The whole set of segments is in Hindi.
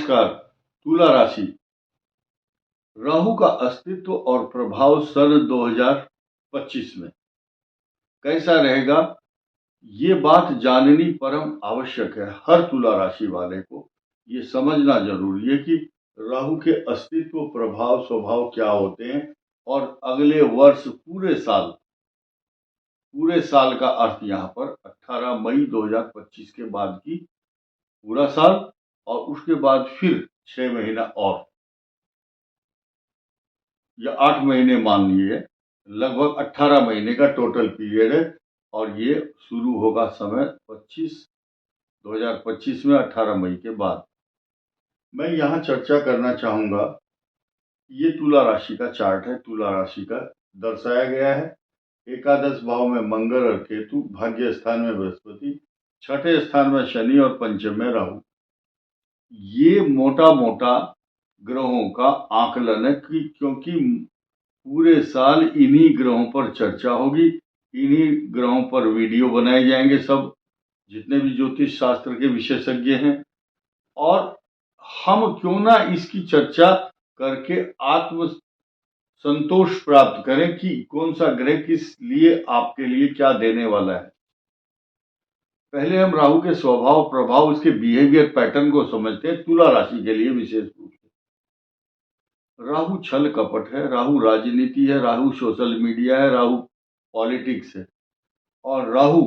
नमस्कार। तुला राशि, राहु का अस्तित्व और प्रभाव सन 2025 में कैसा रहेगा, ये बात जाननी परम आवश्यक है। हर तुला राशि वाले को ये समझना जरूरी है कि राहु के अस्तित्व, प्रभाव, स्वभाव क्या होते हैं और अगले वर्ष पूरे साल का अर्थ यहाँ पर 18 मई 2025 के बाद की पूरा साल और उसके बाद फिर 6 महीना और या 8 महीने मान लिए, लगभग 18 महीने का टोटल पीरियड है। और ये शुरू होगा समय 2025 में 18 मई के बाद। मैं यहाँ चर्चा करना चाहूंगा, ये तुला राशि का चार्ट है। तुला राशि का दर्शाया गया है एकादश भाव में मंगल और केतु, भाग्य स्थान में बृहस्पति, छठे स्थान में शनि और पंचम में राहु। ये मोटा मोटा ग्रहों का आकलन है क्योंकि पूरे साल इन्हीं ग्रहों पर चर्चा होगी, इन्हीं ग्रहों पर वीडियो बनाए जाएंगे सब जितने भी ज्योतिष शास्त्र के विशेषज्ञ हैं। और हम क्यों ना इसकी चर्चा करके आत्म संतोष प्राप्त करें कि कौन सा ग्रह किस लिए आपके लिए क्या देने वाला है। पहले हम राहु के स्वभाव, प्रभाव, उसके बिहेवियर पैटर्न को समझते हैं। तुला राशि के लिए विशेष रूप से राहु छल कपट है, राहु राजनीति है, राहु सोशल मीडिया है, राहु पॉलिटिक्स है। और राहु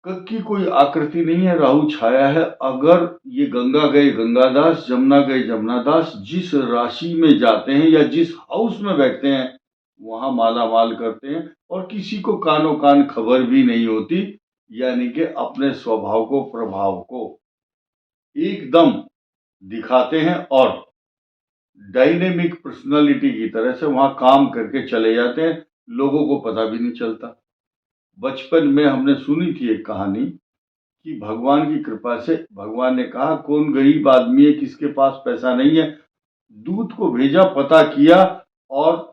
की कोई आकृति नहीं है, राहु छाया है। अगर ये गंगा गए गंगादास, जमुना गए जमुनादास, जिस राशि में जाते हैं या जिस हाउस में बैठते हैं वहां माला माल करते हैं और किसी को कानो कान खबर भी नहीं होती। यानी कि अपने स्वभाव को, प्रभाव को एकदम दिखाते हैं और डायनेमिक पर्सनालिटी की तरह से वहां काम करके चले जाते हैं, लोगों को पता भी नहीं चलता। बचपन में हमने सुनी थी एक कहानी कि भगवान की कृपा से भगवान ने कहा कौन गरीब आदमी है किसके पास पैसा नहीं है, दूत को भेजा, पता किया और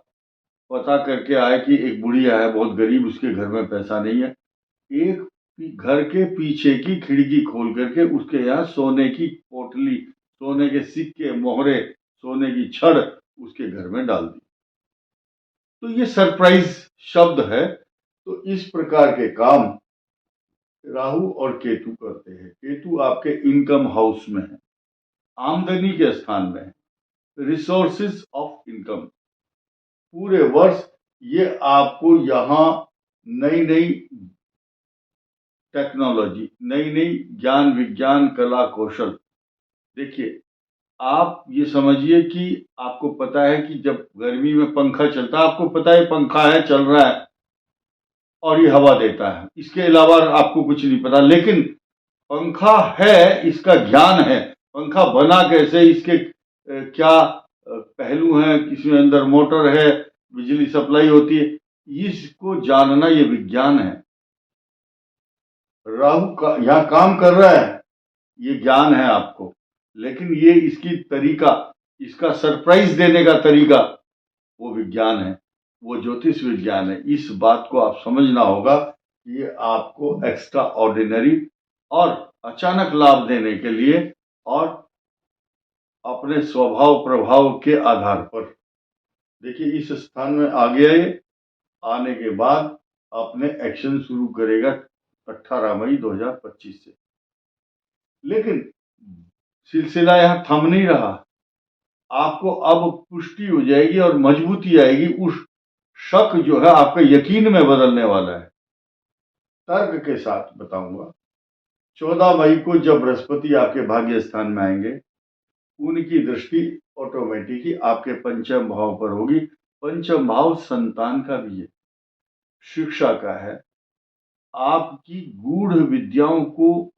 पता करके आया कि एक बुढ़िया है बहुत गरीब, उसके घर में पैसा नहीं है। एक घर के पीछे की खिड़की खोल करके उसके यहाँ सोने की पोटली, सोने के सिक्के, मोहरे, सोने की छड़ उसके घर में डाल दी। तो ये सरप्राइज शब्द है। तो इस प्रकार के काम राहु और केतु करते हैं। केतु आपके इनकम हाउस में है, आमदनी के स्थान में है, रिसोर्सेज ऑफ इनकम। पूरे वर्ष ये आपको यहाँ नई नई टेक्नोलॉजी, नई नई ज्ञान, विज्ञान, कला, कौशल। देखिए, आप ये समझिए कि आपको पता है कि जब गर्मी में पंखा चलता है, आपको पता है पंखा है, चल रहा है और ये हवा देता है, इसके अलावा आपको कुछ नहीं पता। लेकिन पंखा है, इसका ज्ञान है, पंखा बना कैसे, इसके क्या पहलू हैं, किसमें अंदर मोटर है, बिजली सप्लाई होती है, इसको जानना ये विज्ञान है। राहु का यहाँ काम कर रहा है, ये ज्ञान है आपको, लेकिन ये इसकी तरीका, इसका सरप्राइज देने का तरीका वो विज्ञान है, वो ज्योतिष विज्ञान है। इस बात को आप समझना होगा कि ये आपको एक्स्ट्रा ऑर्डिनरी और अचानक लाभ देने के लिए और अपने स्वभाव, प्रभाव के आधार पर। देखिए, इस स्थान में आ गया, ये आने के बाद अपने एक्शन शुरू करेगा 18 मई 2025 से। लेकिन सिलसिला यहाँ थम नहीं रहा, आपको अब पुष्टि हो जाएगी और मजबूती आएगी। उस शक जो है आपका यकीन में बदलने वाला है। तर्क के साथ बताऊंगा, 14 मई को जब बृहस्पति आपके भाग्य स्थान में आएंगे, उनकी दृष्टि ऑटोमेटिक ही आपके पंचम भाव पर होगी। पंचम भाव संतान का भी है, शिक्षा का है, आपकी गूढ़ विद्याओं को,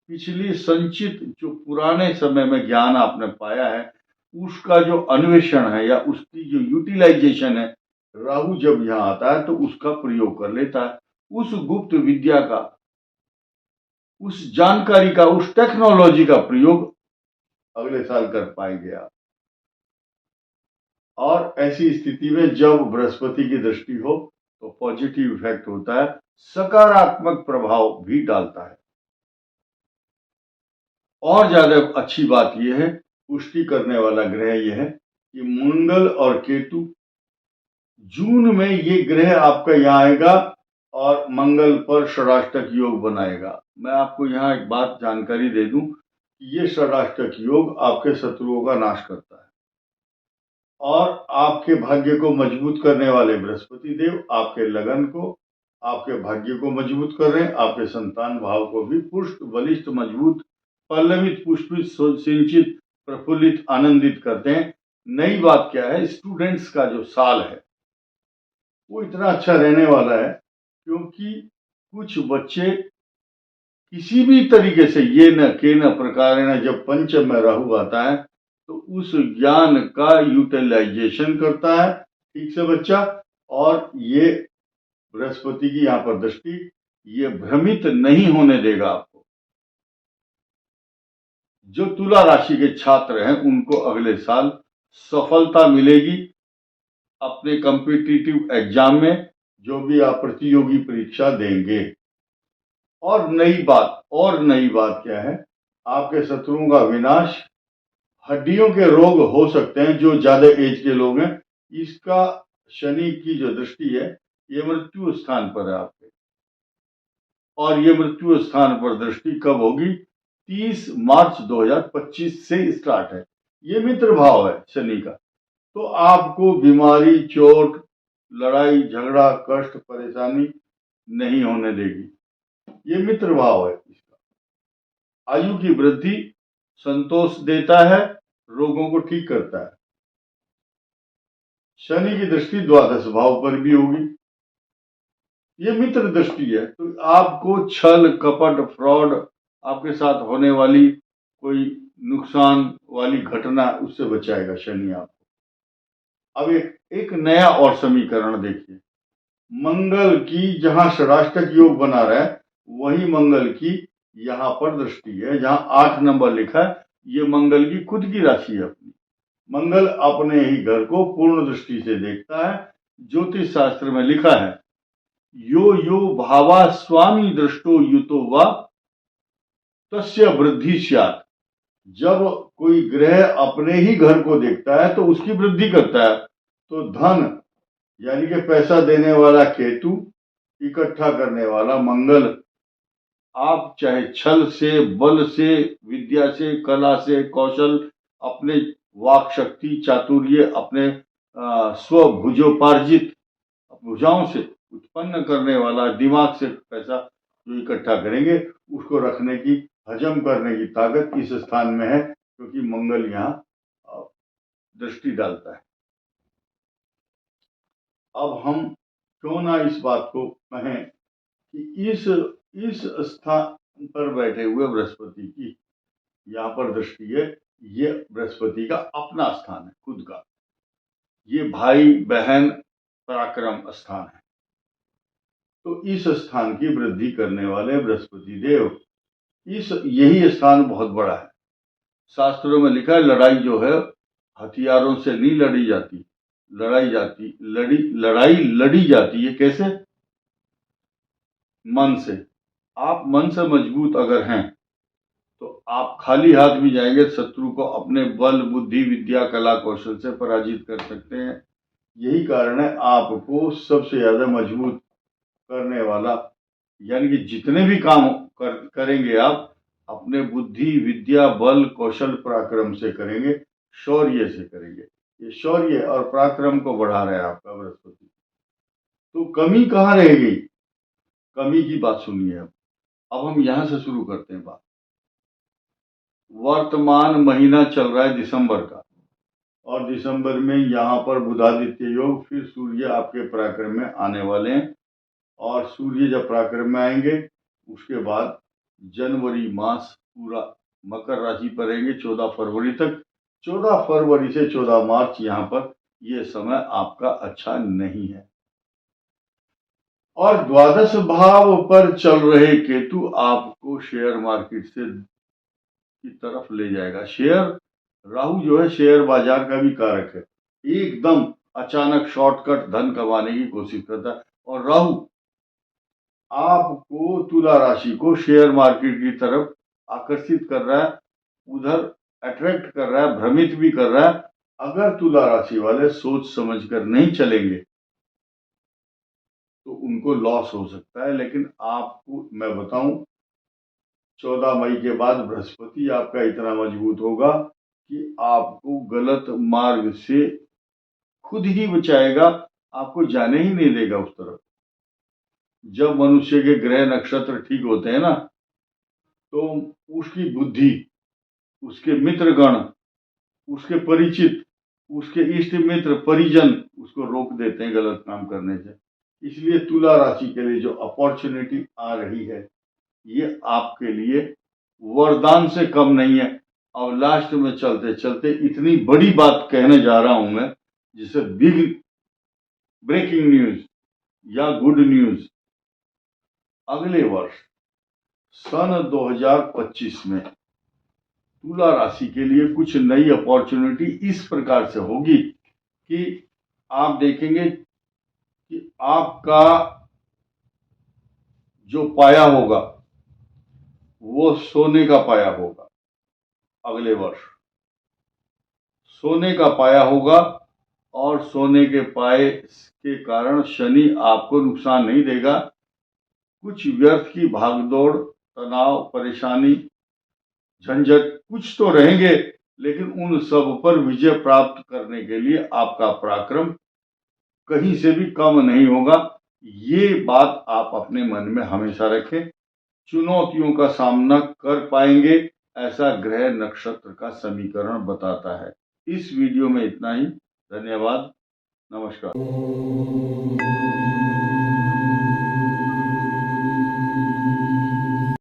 पिछली संचित जो पुराने समय में ज्ञान आपने पाया है उसका जो अन्वेषण है या उसकी जो यूटिलाइजेशन है, राहु जब यहाँ आता है तो उसका प्रयोग कर लेता है। उस गुप्त विद्या का, उस जानकारी का, उस टेक्नोलॉजी का प्रयोग अगले साल कर पाएंगे आप। और ऐसी स्थिति में जब बृहस्पति की दृष्टि हो तो पॉजिटिव इफेक्ट होता है, सकारात्मक प्रभाव भी डालता है। और ज्यादा अच्छी बात यह है, पुष्टि करने वाला ग्रह यह है कि मंगल और केतु जून में ये ग्रह आपका यहाँ आएगा और मंगल पर षडाष्टक योग बनाएगा। मैं आपको यहाँ एक बात जानकारी दे दूं कि ये षडाष्टक योग आपके शत्रुओं का नाश करता है और आपके भाग्य को मजबूत करने वाले बृहस्पति देव आपके लगन को, आपके भाग्य को मजबूत कर रहे हैं, आपके संतान भाव को भी पुष्ट बलिष्ठ मजबूत पल्लवित पुष्पित सिंचित प्रफुल्लित आनंदित करते हैं। नई बात क्या है, स्टूडेंट्स का जो साल है वो इतना अच्छा रहने वाला है क्योंकि कुछ बच्चे किसी भी तरीके से ये न के न प्रकार न, जब पंचम में राहु आता है तो उस ज्ञान का यूटिलाइजेशन करता है ठीक से बच्चा, और ये बृहस्पति की यहाँ पर दृष्टि ये भ्रमित नहीं होने देगा आपको। जो तुला राशि के छात्र हैं उनको अगले साल सफलता मिलेगी अपने कॉम्पिटिटिव एग्जाम में, जो भी आप प्रतियोगी परीक्षा देंगे। और नई बात क्या है, आपके शत्रुओं का विनाश, हड्डियों के रोग हो सकते हैं जो ज्यादा एज के लोग हैं, इसका शनि की जो दृष्टि है ये मृत्यु स्थान पर है आपके, और ये मृत्यु स्थान पर दृष्टि कब होगी, 30 मार्च 2025 से स्टार्ट है। ये मित्र भाव है शनि का, तो आपको बीमारी चोट लड़ाई झगड़ा कष्ट परेशानी नहीं होने देगी। ये मित्र भाव है इसका। आयु की वृद्धि, संतोष देता है, रोगों को ठीक करता है। शनि की दृष्टि द्वादश भाव पर भी होगी, ये मित्र दृष्टि है, तो आपको छल कपट फ्रॉड आपके साथ होने वाली कोई नुकसान वाली घटना उससे बचाएगा शनि आपको। अब एक नया और समीकरण देखिए, मंगल की जहां षडाष्टक योग बना रहा है वही मंगल की यहां पर दृष्टि है, जहां 8 नंबर लिखा है ये मंगल की खुद की राशि है अपनी। मंगल अपने ही घर को पूर्ण दृष्टि से देखता है। ज्योतिष शास्त्र में लिखा है यो यो भावा स्वामी दृष्टो युतो वा तस्य वृद्धि स्यात्। जब कोई ग्रह अपने ही घर को देखता है तो उसकी वृद्धि करता है। तो धन यानी कि पैसा देने वाला केतु, इकट्ठा करने वाला मंगल, आप चाहे छल से बल से विद्या से कला से कौशल, अपने वाक शक्ति चातुर्य, अपने स्वभुजोपार्जित भुजाओं से उत्पन्न करने वाला दिमाग से पैसा जो इकट्ठा करेंगे उसको रखने की हजम करने की ताकत इस स्थान में है, क्योंकि मंगल यहाँ दृष्टि डालता है। अब हम क्यों ना इस बात को कहें कि इस स्थान पर बैठे हुए बृहस्पति की यहाँ पर दृष्टि है, ये बृहस्पति का अपना स्थान है खुद का, ये भाई बहन पराक्रम स्थान है। तो इस स्थान की वृद्धि करने वाले बृहस्पति देव, यही स्थान बहुत बड़ा है। शास्त्रों में लिखा है लड़ाई जो है हथियारों से नहीं लड़ी जाती, लड़ाई लड़ी जाती है कैसे, मन से। आप मन से मजबूत अगर हैं तो आप खाली हाथ भी जाएंगे शत्रु को अपने बल बुद्धि विद्या कला कौशल से पराजित कर सकते हैं। यही कारण है आपको सबसे ज्यादा मजबूत करने वाला, यानी कि जितने भी काम करेंगे आप अपने बुद्धि विद्या बल कौशल पराक्रम से करेंगे, शौर्य से करेंगे। ये शौर्य और पराक्रम को बढ़ा रहा है आपका बृहस्पति। तो कमी कहाँ रहेगी, कमी की बात सुनिए। अब हम यहां से शुरू करते हैं बात। वर्तमान महीना चल रहा है दिसंबर का, और दिसंबर में यहाँ पर बुधादित्य योग, फिर सूर्य आपके पराक्रम में आने वाले हैं, और सूर्य जब पराक्रम में आएंगे उसके बाद जनवरी मास पूरा मकर राशि पर रहेंगे 14 फरवरी तक। 14 फरवरी से 14 मार्च यहाँ पर ये समय आपका अच्छा नहीं है। और द्वादश भाव पर चल रहे केतु आपको शेयर मार्केट से की तरफ ले जाएगा। शेयर, राहु जो है शेयर बाजार का भी कारक है, एकदम अचानक शॉर्टकट धन कमाने की कोशिश करता है। और राहु आपको तुला राशि को शेयर मार्केट की तरफ आकर्षित कर रहा है, उधर अट्रैक्ट कर रहा है, भ्रमित भी कर रहा है। अगर तुला राशि वाले सोच समझकर नहीं चलेंगे तो उनको लॉस हो सकता है। लेकिन आपको मैं बताऊं, 14 मई के बाद बृहस्पति आपका इतना मजबूत होगा कि आपको गलत मार्ग से खुद ही बचाएगा, आपको जाने ही नहीं देगा उस तरफ। जब मनुष्य के ग्रह नक्षत्र ठीक होते हैं ना, तो उसकी बुद्धि, उसके मित्रगण, उसके परिचित, उसके इष्ट मित्र परिजन उसको रोक देते हैं गलत काम करने से। इसलिए तुला राशि के लिए जो अपॉर्चुनिटी आ रही है, ये आपके लिए वरदान से कम नहीं है। और लास्ट में चलते चलते इतनी बड़ी बात कहने जा रहा हूं मैं, जिसे बिग ब्रेकिंग न्यूज या गुड न्यूज। अगले वर्ष सन 2025 में तुला राशि के लिए कुछ नई अपॉर्चुनिटी इस प्रकार से होगी कि आप देखेंगे कि आपका जो पाया होगा वो सोने का पाया होगा। अगले वर्ष सोने का पाया होगा, और सोने के पाए के कारण शनि आपको नुकसान नहीं देगा। कुछ व्यर्थ की भागदौड़, तनाव, परेशानी, झंझट कुछ तो रहेंगे, लेकिन उन सब पर विजय प्राप्त करने के लिए आपका पराक्रम कहीं से भी कम नहीं होगा। ये बात आप अपने मन में हमेशा रखें। चुनौतियों का सामना कर पाएंगे, ऐसा ग्रह नक्षत्र का समीकरण बताता है। इस वीडियो में इतना ही। धन्यवाद। नमस्कार।